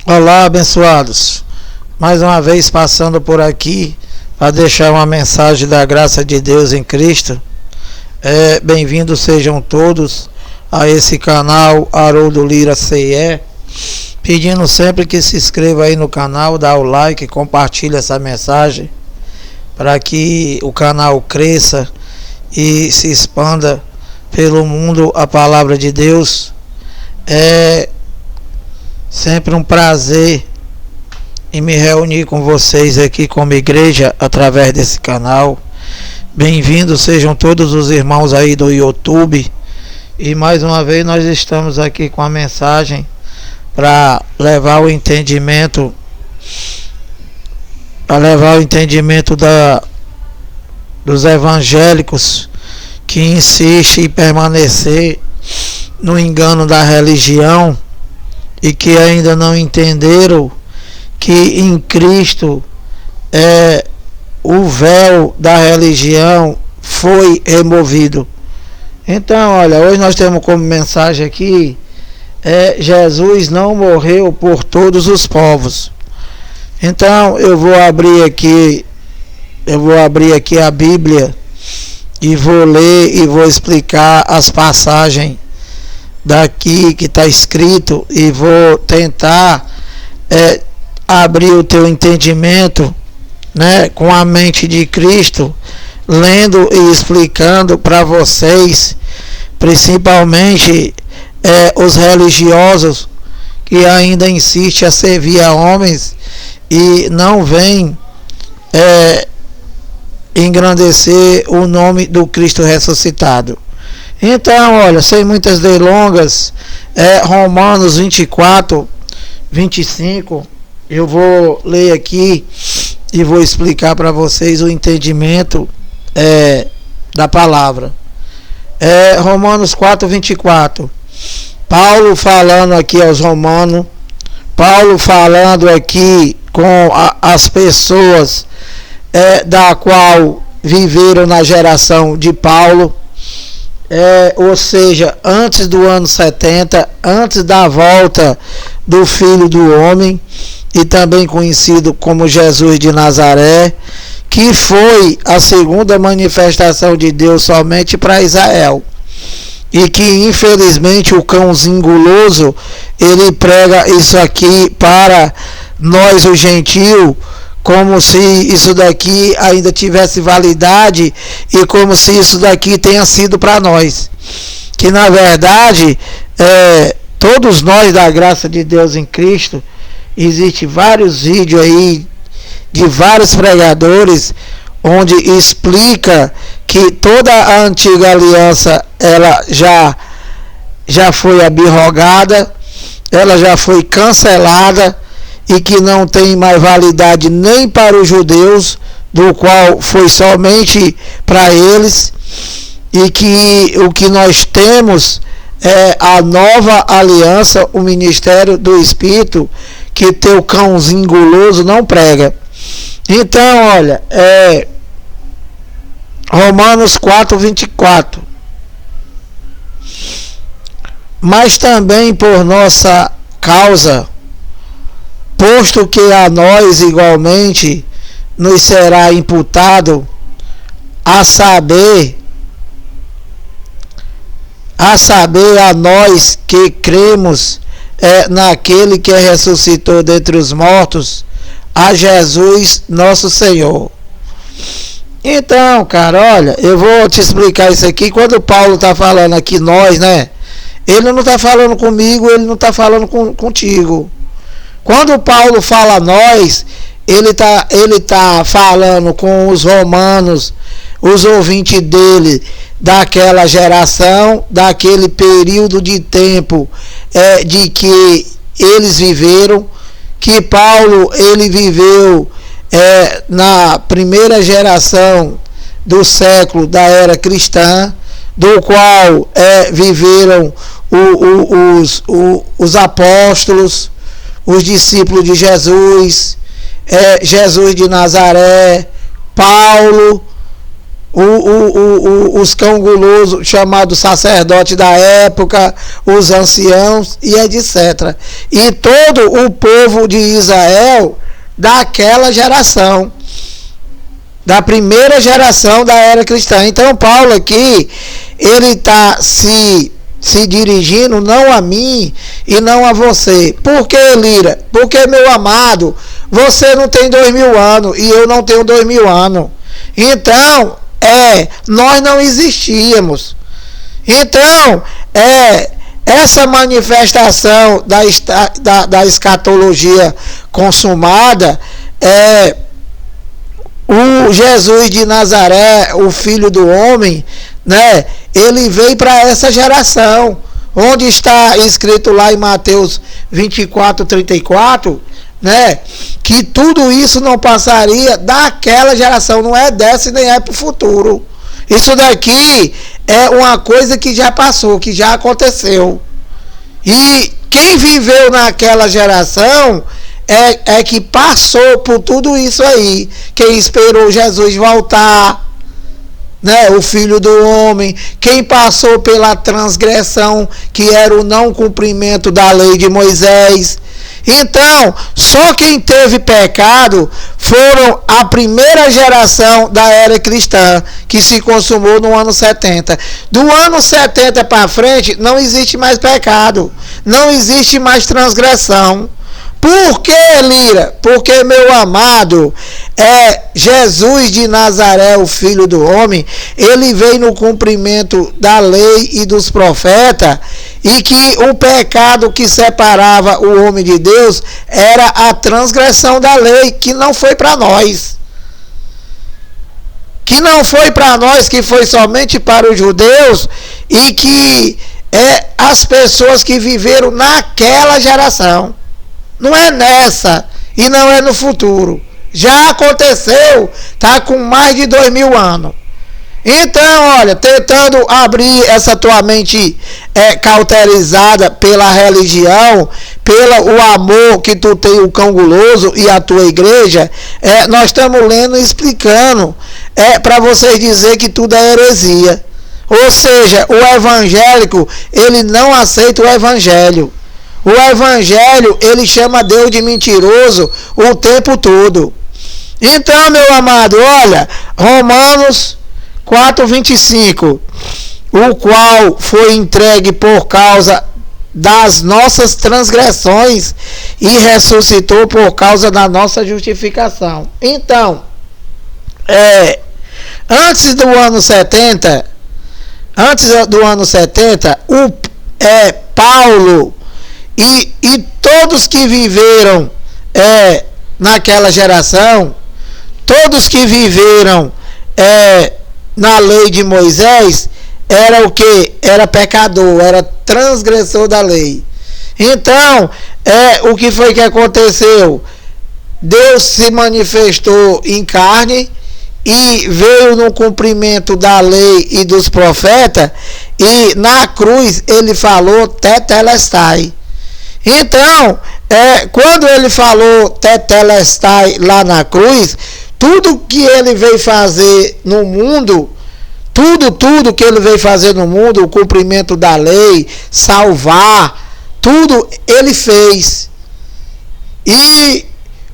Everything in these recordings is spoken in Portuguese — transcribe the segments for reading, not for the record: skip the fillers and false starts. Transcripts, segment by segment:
Olá, abençoados. Mais uma vez passando por aqui para deixar uma mensagem da graça de Deus em Cristo. Bem-vindos sejam todos a esse canal Haroldo Lira CE. Pedindo sempre que se inscreva aí no canal, dá o like, compartilha essa mensagem para que o canal cresça e se expanda pelo mundo a palavra de Deus. É sempre um prazer em me reunir com vocês aqui como igreja através desse canal. Bem-vindos sejam todos os irmãos aí do YouTube. E mais uma vez nós estamos aqui com a mensagem para levar o entendimento dos evangélicos que insistem em permanecer no engano da religião e que ainda não entenderam que em Cristo o véu da religião foi removido. Então, olha, hoje nós temos como mensagem aqui: Jesus não morreu por todos os povos. Então, eu vou abrir aqui a Bíblia e vou ler e vou explicar as passagens daqui que está escrito e vou tentar abrir o teu entendimento, né, com a mente de Cristo, lendo e explicando para vocês, principalmente os religiosos que ainda insistem a servir a homens e não vêm engrandecer o nome do Cristo ressuscitado. Então, olha, sem muitas delongas, Romanos 24, 25, eu vou ler aqui e vou explicar para vocês o entendimento da palavra. Romanos 4, 24. Paulo falando aqui aos romanos, Paulo falando aqui com as pessoas da qual viveram na geração de Paulo, ou seja, antes do ano 70, antes da volta do Filho do Homem, e também conhecido como Jesus de Nazaré, que foi a segunda manifestação de Deus somente para Israel, e que infelizmente o cãozinho guloso, ele prega isso aqui para nós, o gentio, como se isso daqui ainda tivesse validade e como se isso daqui tenha sido para nós, que na verdade todos nós da graça de Deus em Cristo. Existem vários vídeos aí de vários pregadores onde explica que toda a antiga aliança ela já foi abrogada, ela já foi cancelada e que não tem mais validade nem para os judeus, do qual foi somente para eles, e que o que nós temos é a nova aliança, o ministério do Espírito, que teu cãozinho guloso não prega. Então, olha, Romanos 4, 24. Mas também por nossa causa, posto que a nós igualmente nos será imputado, a saber a nós que cremos naquele que ressuscitou dentre os mortos, a Jesus nosso Senhor. Então, cara, olha, eu vou te explicar isso aqui. Quando Paulo está falando aqui nós, né, ele não está falando comigo, ele não está falando contigo. Quando Paulo fala nós, ele tá falando com os romanos, os ouvintes dele, daquela geração, daquele período de tempo de que eles viveram, que Paulo ele viveu na primeira geração do século da era cristã, do qual viveram os apóstolos, os discípulos de Jesus, Jesus de Nazaré, Paulo, os cão gulosos, chamados sacerdotes da época, os anciãos e etc. E todo o povo de Israel daquela geração, da primeira geração da era cristã. Então Paulo aqui, ele está se dirigindo não a mim e não a você. Por que, Lira? Porque, meu amado, você não tem 2000 anos e eu não tenho 2000 anos. Então, nós não existíamos. Então, essa manifestação da escatologia consumada, o Jesus de Nazaré, o Filho do Homem, né? Ele veio para essa geração, onde está escrito lá em Mateus 24:34, né? Que tudo isso não passaria daquela geração, não é dessa e nem é para o futuro. Isso daqui é uma coisa que já passou, que já aconteceu. E quem viveu naquela geração é que passou por tudo isso aí. Quem esperou Jesus voltar, né, o Filho do Homem, quem passou pela transgressão, que era o não cumprimento da lei de Moisés. Então, só quem teve pecado foram a primeira geração da era cristã, que se consumou no ano 70. Do ano 70 para frente, não existe mais pecado, não existe mais transgressão. Por que, Lira? Porque, meu amado, Jesus de Nazaré, o Filho do Homem, ele veio no cumprimento da lei e dos profetas, e que o pecado que separava o homem de Deus era a transgressão da lei, que não foi para nós. Que não foi para nós, que foi somente para os judeus, e que as pessoas que viveram naquela geração. Não é nessa e não é no futuro. Já aconteceu, está com mais de 2000 anos. Então, olha, tentando abrir essa tua mente cauterizada pela religião, pelo o amor que tu tem, o cão guloso e a tua igreja, nós estamos lendo e explicando para vocês dizer que tudo é heresia. Ou seja, o evangélico, ele não aceita o evangelho. O evangelho, ele chama Deus de mentiroso o tempo todo. Então, meu amado, olha, Romanos 4:25, o qual foi entregue por causa das nossas transgressões e ressuscitou por causa da nossa justificação. Então, antes do ano 70, Paulo e todos que viveram naquela geração, todos que viveram na lei de Moisés, era o que? Era pecador, era transgressor da lei. Então, o que foi que aconteceu? Deus se manifestou em carne e veio no cumprimento da lei e dos profetas, e na cruz ele falou tetelestai. Então, quando ele falou tetelestai lá na cruz, tudo que ele veio fazer no mundo, tudo que ele veio fazer no mundo, o cumprimento da lei, salvar, tudo ele fez. E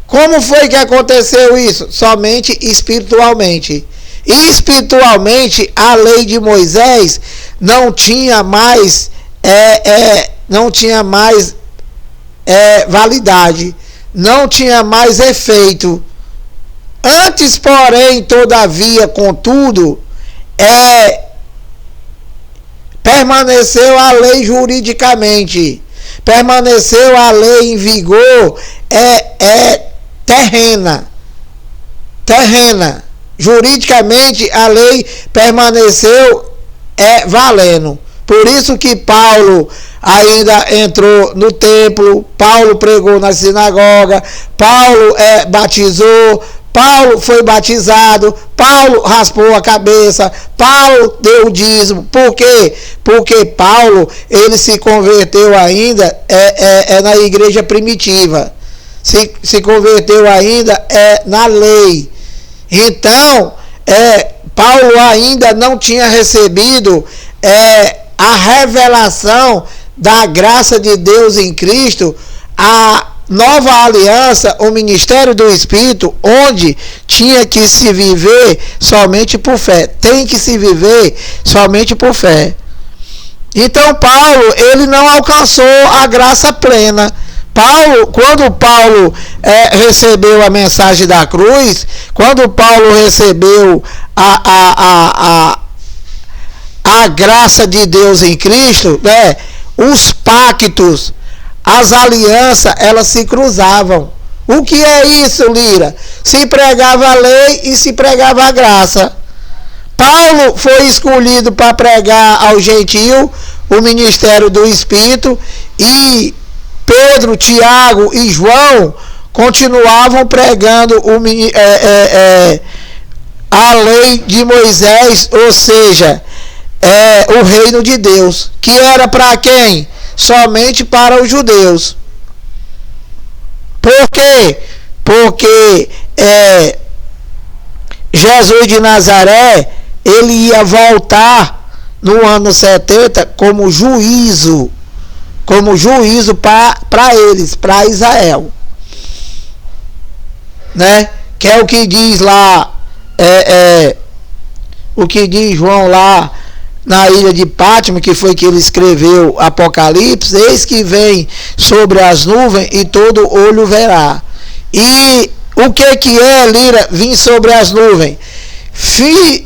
como foi que aconteceu isso? Somente espiritualmente. E espiritualmente, a lei de Moisés não tinha mais validade, não tinha mais efeito. Antes, porém, todavia, contudo, permaneceu a lei juridicamente, permaneceu a lei em vigor, terrena. Juridicamente, a lei permaneceu valendo. Por isso que Paulo ainda entrou no templo, Paulo pregou na sinagoga, Paulo batizou, Paulo foi batizado, Paulo raspou a cabeça, Paulo deu o dízimo. Por quê? Porque Paulo, ele se converteu ainda na igreja primitiva, se converteu ainda na lei. Então, Paulo ainda não tinha recebido a revelação da graça de Deus em Cristo, a nova aliança, o ministério do Espírito, onde tinha que se viver somente por fé. Tem que se viver somente por fé. Então Paulo, ele não alcançou a graça plena. Quando Paulo recebeu a mensagem da cruz, quando Paulo recebeu a graça de Deus em Cristo, né, os pactos, as alianças, elas se cruzavam. O que é isso, Lira? Se pregava a lei e se pregava a graça. Paulo foi escolhido para pregar ao gentio o ministério do Espírito, e Pedro, Tiago e João continuavam pregando a lei de Moisés, ou seja, o reino de Deus, que era para quem? Somente para os judeus. Por quê? Porque Jesus de Nazaré, ele ia voltar no ano 70 como juízo para eles, para Israel, né? Que é o que diz lá, o que diz João lá na ilha de Pátimo, que foi que ele escreveu Apocalipse: eis que vem sobre as nuvens e todo olho verá. E o que é, Lira, vir sobre as nuvens?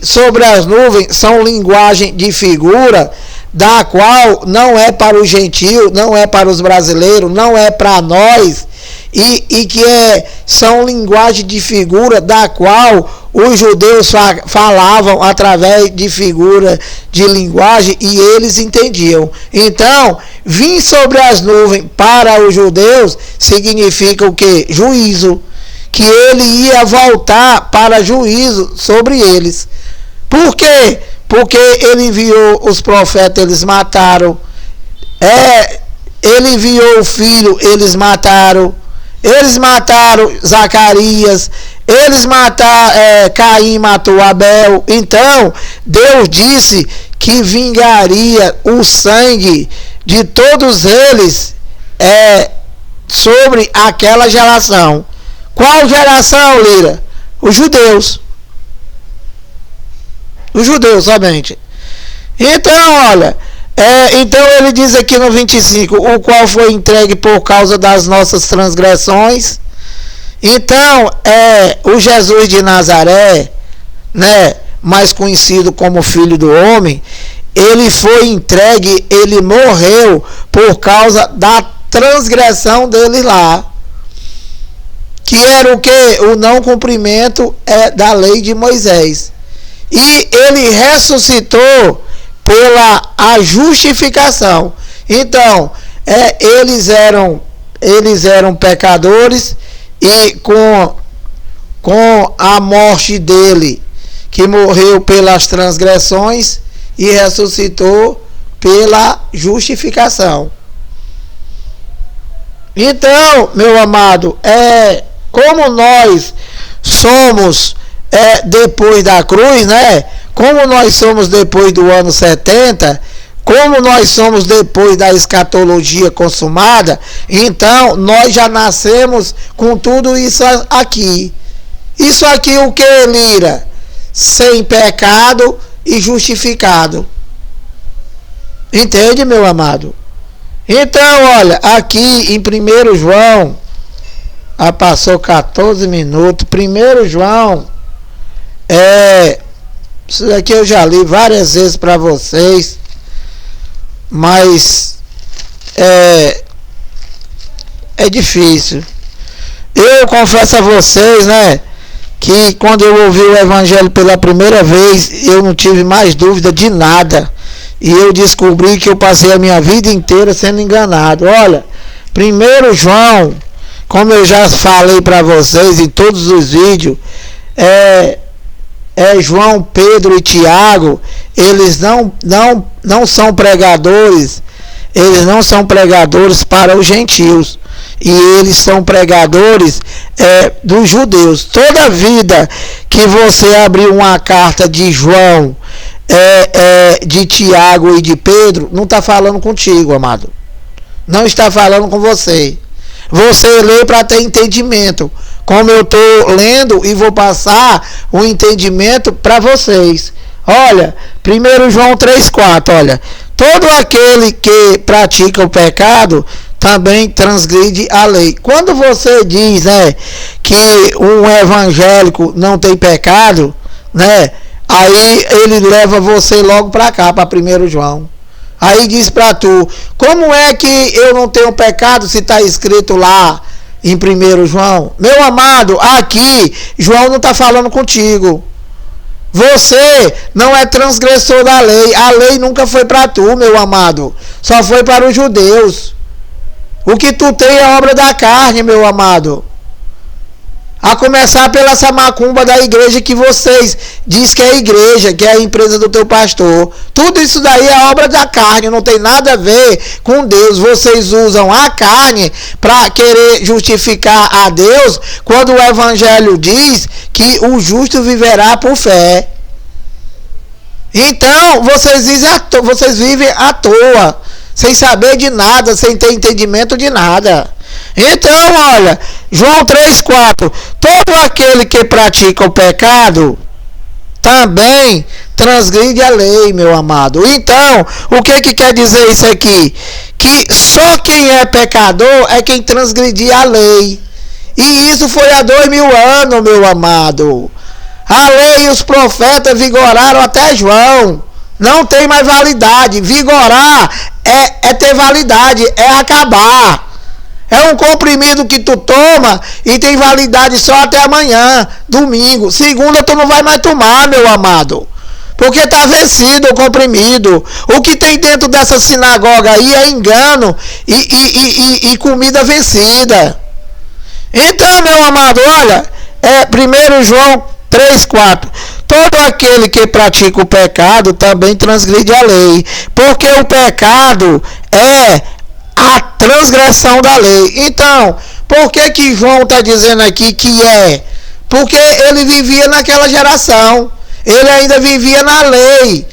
Sobre as nuvens são linguagem de figura, da qual não é para o gentio, não é para os brasileiros, não é para nós, e que são linguagem de figura da qual os judeus falavam através de figura de linguagem e eles entendiam. Então, vir sobre as nuvens para os judeus significa o quê? Juízo. Que ele ia voltar para juízo sobre eles. Por quê? Porque ele enviou os profetas, eles mataram. Ele enviou o filho, eles mataram. Eles mataram Zacarias. Eles mataram, Caim matou Abel. Então, Deus disse que vingaria o sangue de todos eles sobre aquela geração. Qual geração, Lira? Os judeus. Os judeus somente. Então, olha, então ele diz aqui no 25, o qual foi entregue por causa das nossas transgressões. Então, o Jesus de Nazaré, né, mais conhecido como Filho do Homem, ele foi entregue, ele morreu por causa da transgressão dele lá. Que era o que? O não cumprimento da lei de Moisés. E ele ressuscitou pela a justificação. Então, eles eram pecadores, e com a morte dele, que morreu pelas transgressões, e ressuscitou pela justificação. Então, meu amado, como nós somos depois da cruz, né? Como nós somos depois do ano 70, como nós somos depois da escatologia consumada, então nós já nascemos com tudo isso aqui. Isso aqui o que, Lira? Sem pecado e justificado. Entende, meu amado? Então, olha, aqui em 1 João, passou 14 minutos, 1 João, isso daqui eu já li várias vezes para vocês, mas é difícil. Eu confesso a vocês, né, que quando eu ouvi o Evangelho pela primeira vez, eu não tive mais dúvida de nada. E eu descobri que eu passei a minha vida inteira sendo enganado. Olha, 1 João, como eu já falei para vocês em todos os vídeos, João, Pedro e Tiago, eles não são pregadores, eles não são pregadores para os gentios, e eles são pregadores dos judeus. Toda vida que você abrir uma carta de João, de Tiago e de Pedro, não está falando contigo, amado. Não está falando com você. Você lê para ter entendimento, como eu estou lendo e vou passar o entendimento para vocês. Olha, 1 João 3,4, olha, todo aquele que pratica o pecado também transgride a lei. Quando você diz, que um evangélico não tem pecado, aí ele leva você logo para cá, para 1 João. Aí diz para tu, como é que eu não tenho pecado se está escrito lá em 1 João? Meu amado, aqui João não está falando contigo. Você não é transgressor da lei. A lei nunca foi para tu, meu amado. Só foi para os judeus. O que tu tem é obra da carne, meu amado. A começar pela essa macumba da igreja que vocês diz que é a igreja, que é a empresa do teu pastor. Tudo isso daí é obra da carne, não tem nada a ver com Deus. Vocês usam a carne para querer justificar a Deus, quando o evangelho diz que o justo viverá por fé. Então, vocês vivem à toa, sem saber de nada, sem ter entendimento de nada. Então, olha, João 3,4, todo aquele que pratica o pecado também transgride a lei, meu amado. Então, o que quer dizer isso aqui? Que só quem é pecador é quem transgredir a lei. E isso foi há 2000 anos, meu amado. A lei e os profetas vigoraram até João. Não tem mais validade. Vigorar é ter validade, é acabar. É um comprimido que tu toma e tem validade só até amanhã, domingo. Segunda tu não vai mais tomar, meu amado. Porque está vencido o comprimido. O que tem dentro dessa sinagoga aí é engano e comida vencida. Então, meu amado, olha, 1 João 3,4. Todo aquele que pratica o pecado também transgride a lei. Porque o pecado é a transgressão da lei. Então, por que João está dizendo aqui que é? Porque ele vivia naquela geração. Ele ainda vivia na lei.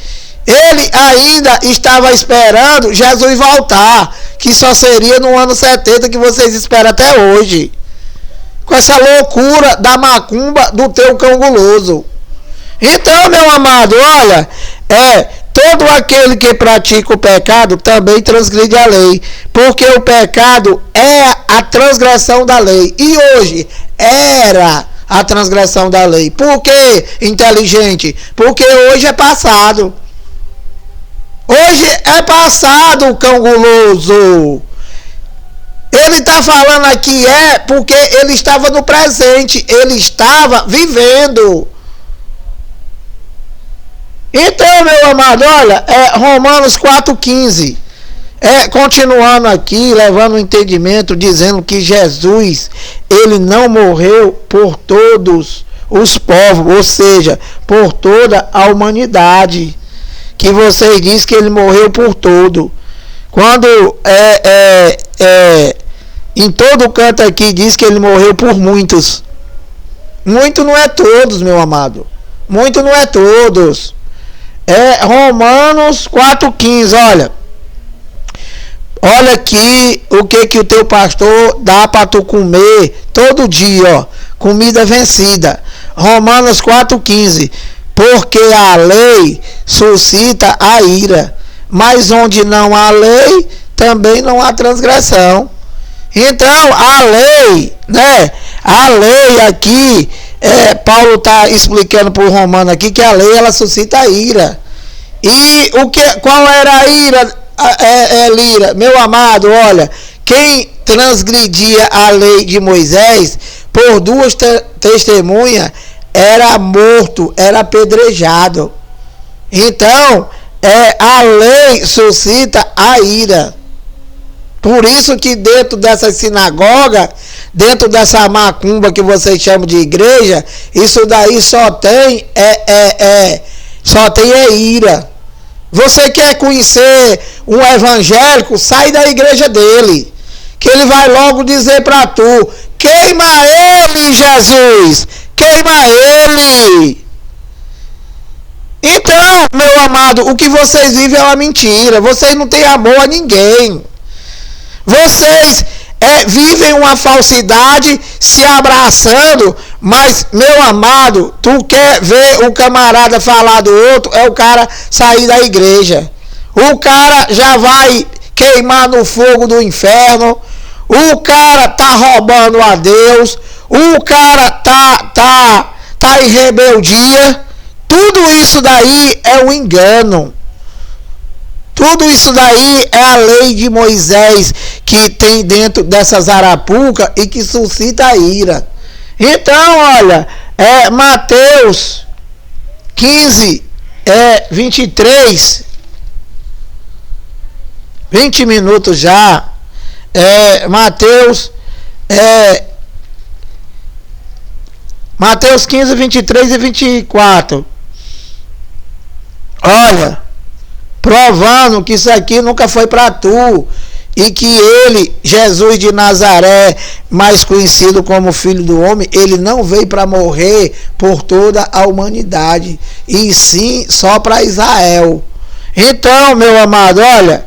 Ele ainda estava esperando Jesus voltar, que só seria no ano 70, que vocês esperam até hoje. Com essa loucura da macumba do teu cão guloso. Então, meu amado, olha, todo aquele que pratica o pecado também transgride a lei, porque o pecado é a transgressão da lei, e hoje era a transgressão da lei. Por que, inteligente? Porque hoje é passado. Hoje é passado, cão guloso. Ele está falando aqui porque ele estava no presente, ele estava vivendo. Então, meu amado, olha, Romanos 4,15, continuando aqui, levando o entendimento, dizendo que Jesus, ele não morreu por todos os povos, ou seja, por toda a humanidade, que vocês dizem que ele morreu por todo. Quando em todo canto aqui diz que ele morreu por muitos. Muito não é todos, meu amado. Muito não é todos. Romanos 4,15, olha. Olha aqui o que o teu pastor dá para tu comer todo dia, ó. Comida vencida. Romanos 4,15. Porque a lei suscita a ira, mas onde não há lei, também não há transgressão. Então, a lei, A lei aqui, Paulo está explicando para o Romano aqui que a lei, ela suscita a ira. E qual era a ira, Lira? Meu amado, olha, quem transgredia a lei de Moisés, por 2 testemunhas, era morto, era apedrejado. Então, a lei suscita a ira. Por isso que dentro dessa sinagoga, dentro dessa macumba que vocês chamam de igreja, isso daí só tem ira. Você quer conhecer um evangélico? Sai da igreja dele. que ele vai logo dizer para tu: queima ele, Jesus, queima ele. Então, meu amado, o que vocês vivem é uma mentira. Vocês não têm amor a ninguém. Vocês vivem uma falsidade se abraçando, mas, meu amado, tu quer ver o camarada falar do outro, é o cara sair da igreja. O cara já vai queimar no fogo do inferno. O cara tá roubando a Deus. O cara tá em rebeldia. Tudo isso daí é um engano. Tudo isso daí é a lei de Moisés que tem dentro dessas arapucas e que suscita a ira. Então, olha, Mateus 15, 23, 20 minutos já. Mateus 15, 23 e 24. Olha, provando que isso aqui nunca foi para tu, e que ele, Jesus de Nazaré, mais conhecido como Filho do Homem, ele não veio para morrer por toda a humanidade, e sim só para Israel. Então, meu amado, olha,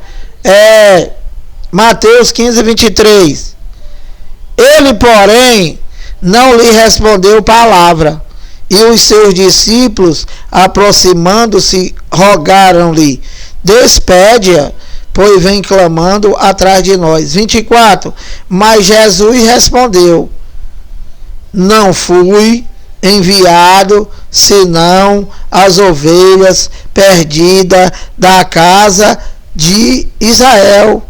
Mateus 15, 23. Ele, porém, não lhe respondeu palavra. E os seus discípulos, aproximando-se, rogaram-lhe: despede-a, pois vem clamando atrás de nós. 24. Mas Jesus respondeu: não fui enviado senão as ovelhas perdidas da casa de Israel.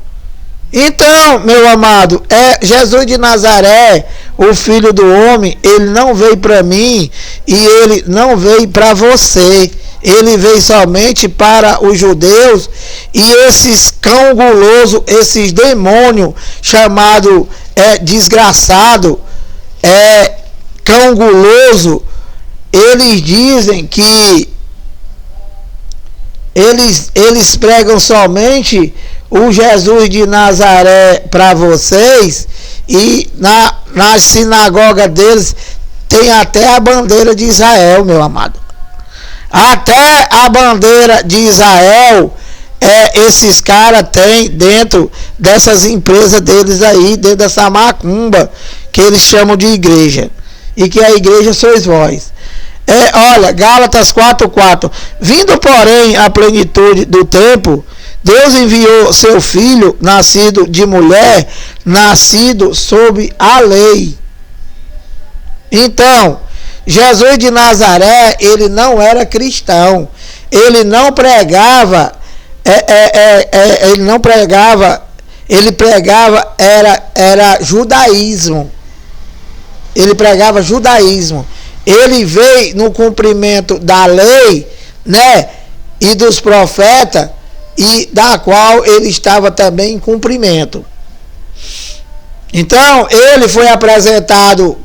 Então, meu amado, Jesus de Nazaré, o Filho do Homem, ele não veio para mim e ele não veio para você. Ele veio somente para os judeus, e esses cão guloso, esses demônios chamado desgraçado, cão guloso, eles dizem que eles pregam somente o Jesus de Nazaré para vocês, e na sinagoga deles tem até a bandeira de Israel, meu amado. Até a bandeira de Israel esses caras têm dentro dessas empresas deles aí, dentro dessa macumba que eles chamam de igreja, e que a igreja sois vós. Olha, Gálatas 4:4. Vindo, porém, a plenitude do tempo, Deus enviou seu filho, nascido de mulher, nascido sob a lei. Então, Jesus de Nazaré, ele não era cristão. Ele não pregava, ele pregava era judaísmo. Ele pregava judaísmo. Ele veio no cumprimento da lei, né, e dos profetas, e da qual ele estava também em cumprimento. Então, ele foi apresentado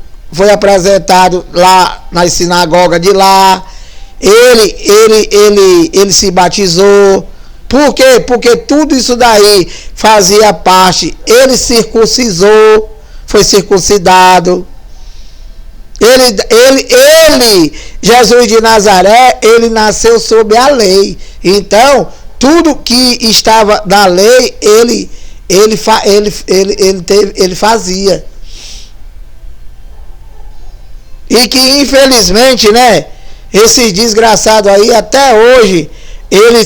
lá na sinagoga de lá. Ele se batizou. Por quê? Porque tudo isso daí fazia parte. Ele circuncisou, foi circuncidado. Jesus de Nazaré, ele nasceu sob a lei. Então, tudo que estava na lei, ele fazia. E que infelizmente, né, esses desgraçados aí até hoje, ele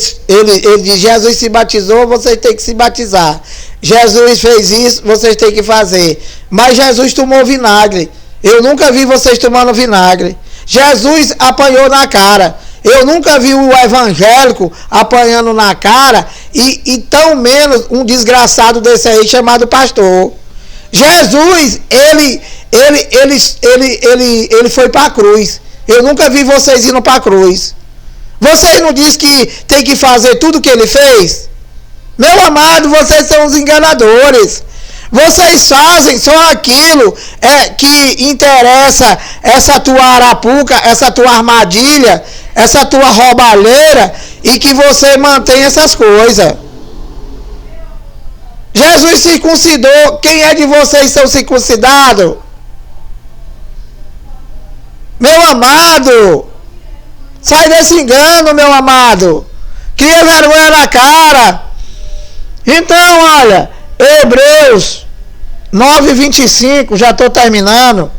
diz: Jesus se batizou, vocês têm que se batizar. Jesus fez isso, vocês têm que fazer. Mas Jesus tomou vinagre. Eu nunca vi vocês tomando vinagre. Jesus apanhou na cara. Eu nunca vi o evangélico apanhando na cara, e tão menos um desgraçado desse aí chamado pastor. Jesus, ele foi para a cruz. Eu nunca vi vocês indo para a cruz. Vocês não dizem que tem que fazer tudo o que ele fez? Meu amado, vocês são os enganadores. Vocês fazem só aquilo que interessa, essa tua arapuca, essa tua armadilha, essa tua roubalheira, e que você mantém essas coisas. Jesus circuncidou. Quem é de vocês são circuncidados? Meu amado, sai desse engano, meu amado. Cria vergonha na cara. Então, olha, Hebreus 9:25, já estou terminando.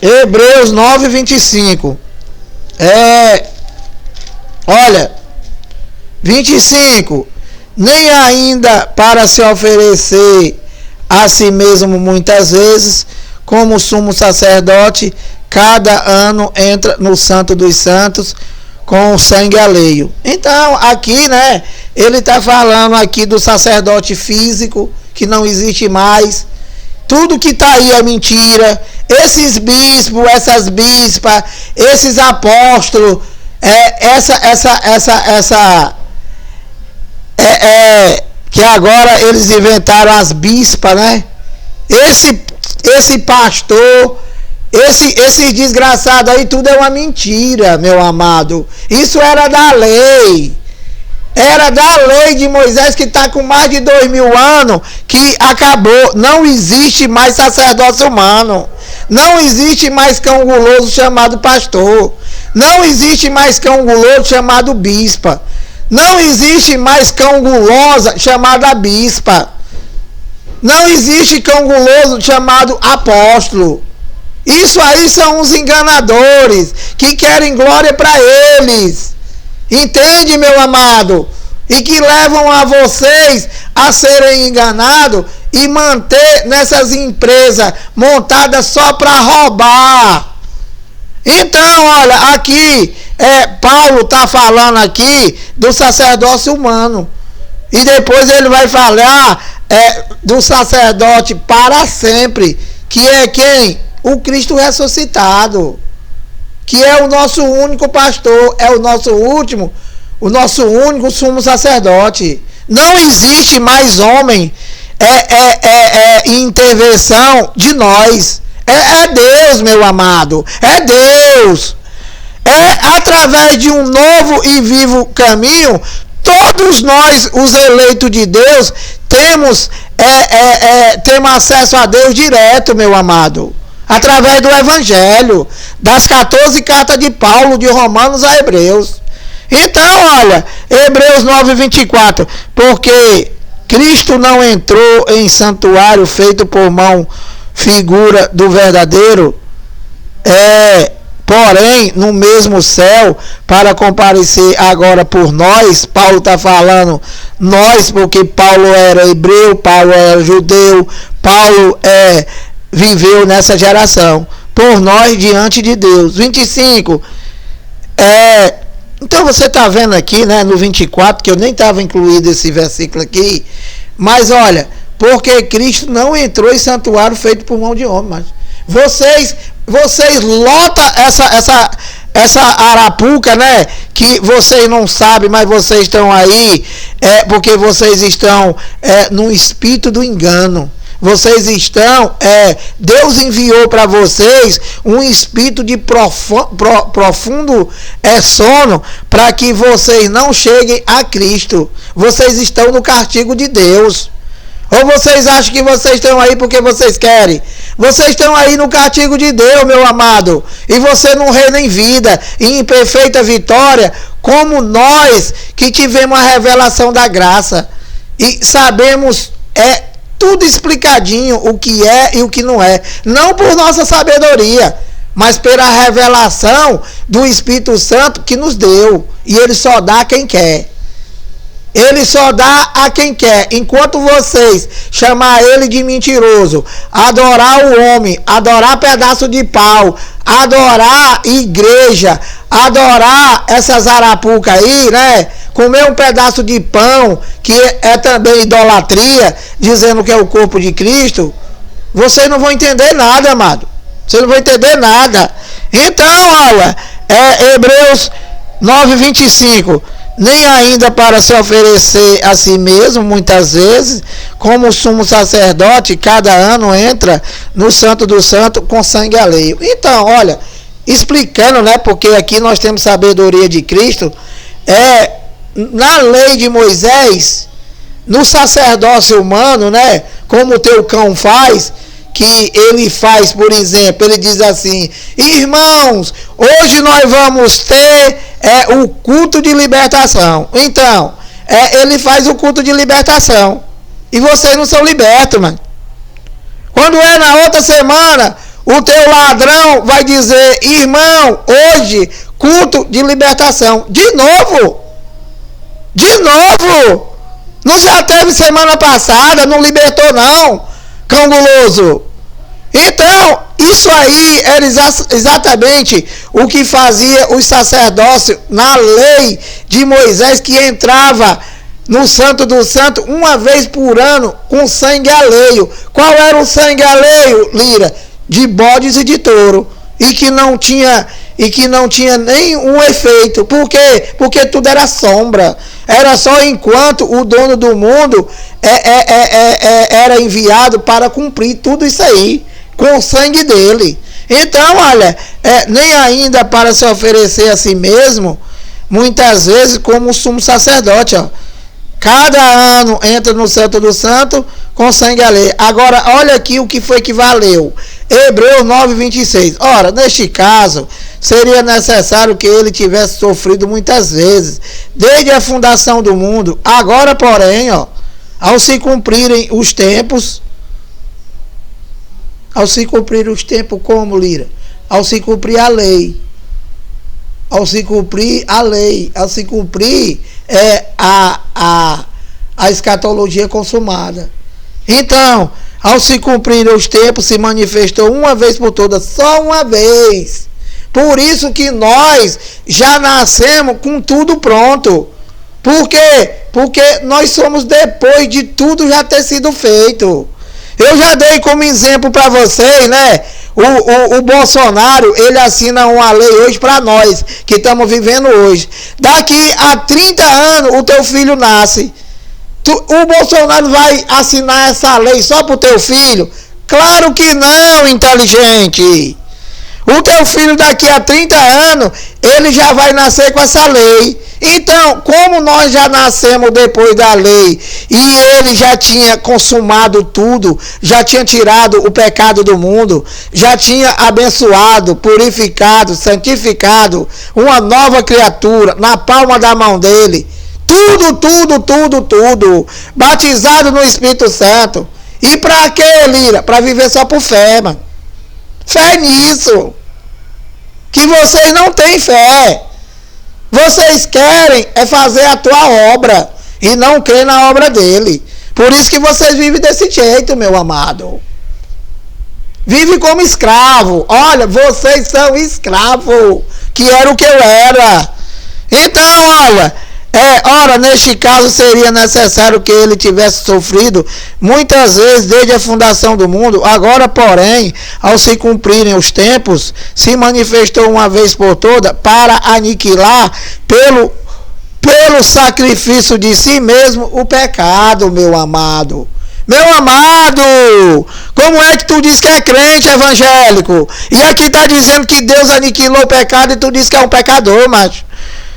Hebreus 9:25. Olha, 25. Nem ainda para se oferecer a si mesmo muitas vezes, como sumo sacerdote, cada ano entra no Santo dos Santos com o sangue alheio. Então, aqui, né, ele está falando aqui do sacerdote físico, que não existe mais. Tudo que está aí é mentira. Esses bispos, essas bispas, esses apóstolos, que agora eles inventaram as bispas, né? Esse pastor, esse desgraçado aí, tudo é uma mentira, meu amado. Isso era da lei. Era da lei de Moisés, que está com mais de 2000 anos, que acabou. Não existe mais sacerdócio humano. Não existe mais cão guloso chamado pastor. Não existe mais cão guloso chamado bispa. Não existe mais cão gulosa chamada bispa. Não existe cão guloso chamado apóstolo. Isso aí são os enganadores que querem glória para eles. Entende, meu amado? E que levam a vocês a serem enganados e manter nessas empresas montadas só para roubar. Então, olha, aqui Paulo está falando aqui do sacerdócio humano. E depois ele vai falar do sacerdote para sempre, que é quem? O Cristo ressuscitado, que é o nosso único pastor, é o nosso último, o nosso único sumo sacerdote. Não existe mais homem intervenção de nós. É Deus, meu amado. É Deus. Através de um novo e vivo caminho, todos nós, os eleitos de Deus, temos acesso a Deus direto, meu amado. Através do Evangelho, das 14 cartas de Paulo, de Romanos a Hebreus. Então, olha, Hebreus 9:24, porque Cristo não entrou em santuário feito por mão, figura do verdadeiro, porém no mesmo céu, para comparecer agora por nós. Paulo está falando nós, porque Paulo era hebreu, Paulo era judeu, Paulo viveu nessa geração, por nós diante de Deus. 25, então você está vendo aqui, né, no 24, que eu nem estava incluído esse versículo aqui, mas olha, porque Cristo não entrou em santuário feito por mão de homem. Mas vocês lotam essa arapuca, né, que vocês não sabem, mas vocês estão aí, porque vocês estão no espírito do engano. Vocês estão, Deus enviou para vocês um espírito de profundo sono, para que vocês não cheguem a Cristo. Vocês estão no castigo de Deus. Ou vocês acham que vocês estão aí porque vocês querem? Vocês estão aí no castigo de Deus, meu amado. E você não reina em vida, em perfeita vitória, como nós que tivemos a revelação da graça. E sabemos, tudo explicadinho, o que é e o que não é. Não por nossa sabedoria, mas pela revelação do Espírito Santo que nos deu. E ele só dá a quem quer. Ele só dá a quem quer. Enquanto vocês chamar ele de mentiroso, adorar o homem, adorar pedaço de pau, adorar igreja, adorar essas arapucas aí, né? Comer um pedaço de pão, que é também idolatria, dizendo que é o corpo de Cristo, vocês não vão entender nada, amado. Vocês não vão entender nada. Então, olha, Hebreus 9:25. Nem ainda para se oferecer a si mesmo, muitas vezes, como o sumo sacerdote, cada ano entra no Santo do Santo com sangue alheio. Então, olha, explicando, né, porque aqui nós temos sabedoria de Cristo, na lei de Moisés, no sacerdócio humano, né? Como o teu cão faz, que ele faz, por exemplo, ele diz assim: irmãos, hoje nós vamos ter o culto de libertação. Então, ele faz o culto de libertação. E vocês não são libertos, mano. Quando é na outra semana, o teu ladrão vai dizer: irmão, hoje, culto de libertação. De novo! De novo! Não já teve semana passada, não libertou não, cão guloso. Então, isso aí era exatamente o que fazia os sacerdócios na lei de Moisés, que entrava no Santo do Santo uma vez por ano com sangue alheio. Qual era o sangue alheio, Lira? De bodes e de touro. E que não tinha nenhum efeito. Por quê? Porque tudo era sombra. Era só enquanto o dono do mundo era enviado para cumprir tudo isso aí, com o sangue dele. Então, olha, nem ainda para se oferecer a si mesmo, muitas vezes como o sumo sacerdote, ó. Cada ano entra no Santo do Santo com sangue alheio. Agora, olha aqui o que foi que valeu. Hebreus 9:26. Ora, neste caso, seria necessário que ele tivesse sofrido muitas vezes, desde a fundação do mundo. Agora, porém, ó, ao se cumprirem os tempos, como, Lira? Ao se cumprir a lei. Ao se cumprir a lei, ao se cumprir a escatologia consumada. Então, ao se cumprir os tempos, se manifestou uma vez por todas, só uma vez. Por isso que nós já nascemos com tudo pronto. Por quê? Porque nós somos depois de tudo já ter sido feito. Eu já dei como exemplo para vocês, né? O Bolsonaro, ele assina uma lei hoje para nós, que estamos vivendo hoje. Daqui a 30 anos, o teu filho nasce. O Bolsonaro vai assinar essa lei só para o teu filho? Claro que não, inteligente. O teu filho daqui a 30 anos, ele já vai nascer com essa lei. Então, como nós já nascemos depois da lei e ele já tinha consumado tudo, já tinha tirado o pecado do mundo, já tinha abençoado, purificado, santificado uma nova criatura na palma da mão dele, tudo, batizado no Espírito Santo. E para quê, Lira? Para viver só por fé, mano. Fé nisso. Que vocês não têm fé. Vocês querem fazer a tua obra e não crer na obra dele. Por isso que vocês vivem desse jeito, meu amado. Vive como escravo. Olha, vocês são escravos, que era o que eu era. Então, olha, ora, neste caso seria necessário que ele tivesse sofrido muitas vezes desde a fundação do mundo. Agora, porém, ao se cumprirem os tempos, se manifestou uma vez por toda para aniquilar pelo sacrifício de si mesmo o pecado, meu amado. Meu amado, como é que tu diz que é crente evangélico? E aqui está dizendo que Deus aniquilou o pecado e tu diz que é um pecador, macho.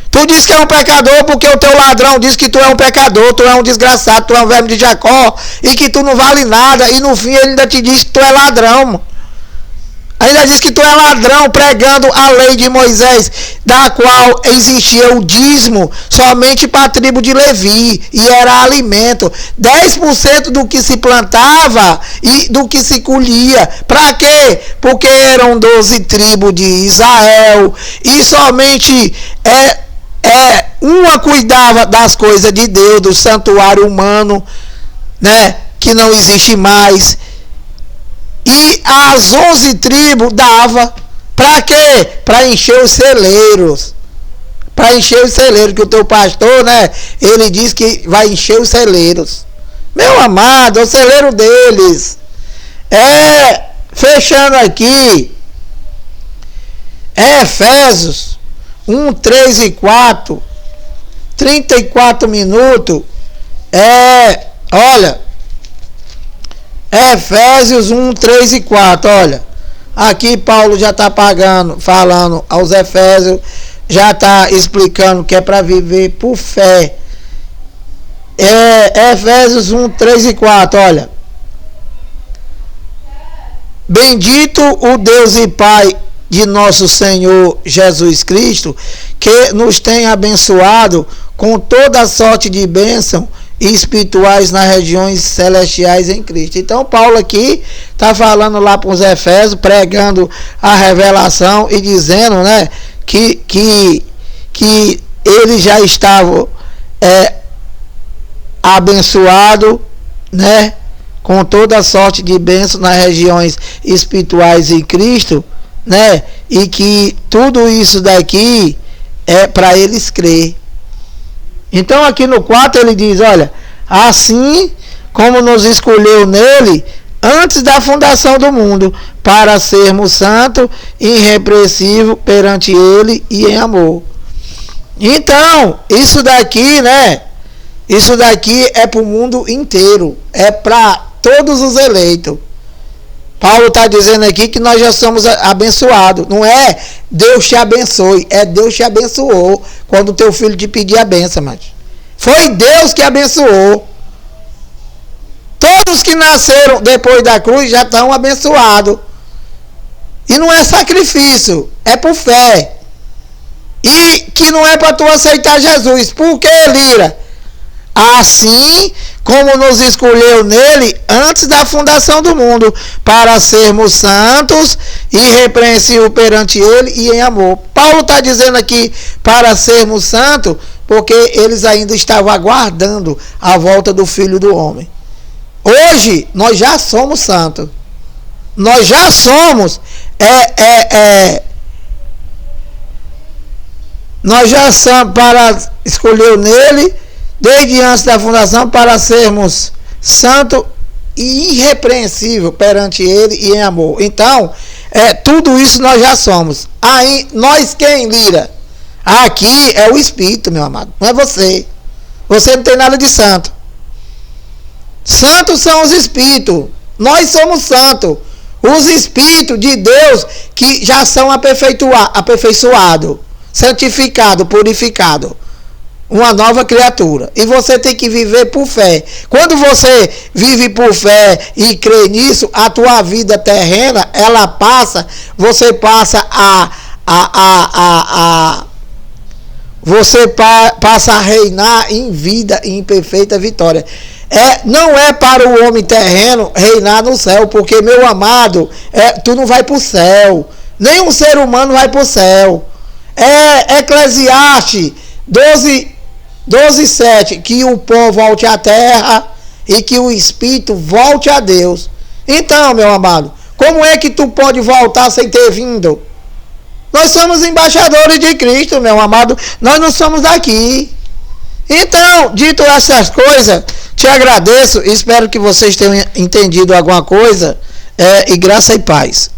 Tu diz que é um pecador porque o teu ladrão diz que tu é um pecador, tu é um desgraçado, tu é um verme de Jacó e que tu não vale nada, e no fim ele ainda te diz que tu é ladrão. Ainda diz que tu é ladrão, pregando a lei de Moisés, da qual existia o dízimo somente para a tribo de Levi, e era alimento. 10% do que se plantava e do que se colhia. Para quê? Porque eram 12 tribos de Israel, e somente uma cuidava das coisas de Deus, do santuário humano, né, que não existe mais. E as 11 tribos dava para quê? Para encher os celeiros. Para encher os celeiros, que o teu pastor, né, ele diz que vai encher os celeiros. Meu amado, é o celeiro deles. Fechando aqui, Efésios 1, 3 e 4, 34 minutos, olha, Efésios 1, 3 e 4, olha, aqui Paulo já está falando aos Efésios, já está explicando que é para viver por fé. Efésios 1, 3 e 4, olha. Bendito o Deus e Pai de nosso Senhor Jesus Cristo, que nos tem abençoado com toda sorte de bênção espirituais nas regiões celestiais em Cristo. Então Paulo aqui está falando lá para os Efésios, pregando a revelação e dizendo, né, que ele já estava abençoado, né, com toda sorte de bênção nas regiões espirituais em Cristo, né, e que tudo isso daqui é para eles crer. Então aqui no 4 ele diz, olha, assim como nos escolheu nele antes da fundação do mundo, para sermos santos e irrepreensíveis perante ele e em amor. Então, isso daqui, né, isso daqui é para o mundo inteiro, é para todos os eleitos. Paulo está dizendo aqui que nós já somos abençoados. Não é Deus te abençoe, é Deus te abençoou quando o teu filho te pedir a benção, mas foi Deus que abençoou. Todos que nasceram depois da cruz já estão abençoados. E não é sacrifício, é por fé. E que não é para tu aceitar Jesus. Por que, Lira? Assim como nos escolheu nele antes da fundação do mundo, para sermos santos e irrepreensíveis perante ele e em amor. Paulo está dizendo aqui para sermos santos, porque eles ainda estavam aguardando a volta do Filho do Homem. Hoje nós já somos santos. Nós já somos nós já somos para escolher nele desde antes da fundação, para sermos santos e irrepreensíveis perante ele e em amor. Então, tudo isso nós já somos. Aí, nós quem, Lira? Aqui é o Espírito, meu amado, não é você. Você não tem nada de santo. Santos são os Espíritos. Nós somos santos. Os Espíritos de Deus que já são aperfeiçoados, santificados, purificados. Uma nova criatura. E você tem que viver por fé. Quando você vive por fé e crê nisso, a tua vida terrena, ela passa, você passa passa a reinar em vida e em perfeita vitória. Não é para o homem terreno reinar no céu, porque, meu amado, tu não vai para o céu. Nenhum ser humano vai para o céu. Eclesiastes 12:7, que o pó volte à terra e que o espírito volte a Deus. Então, meu amado, como é que tu pode voltar sem ter vindo? Nós somos embaixadores de Cristo, meu amado. Nós não somos daqui. Então, dito essas coisas, te agradeço. Espero que vocês tenham entendido alguma coisa. E graça e paz.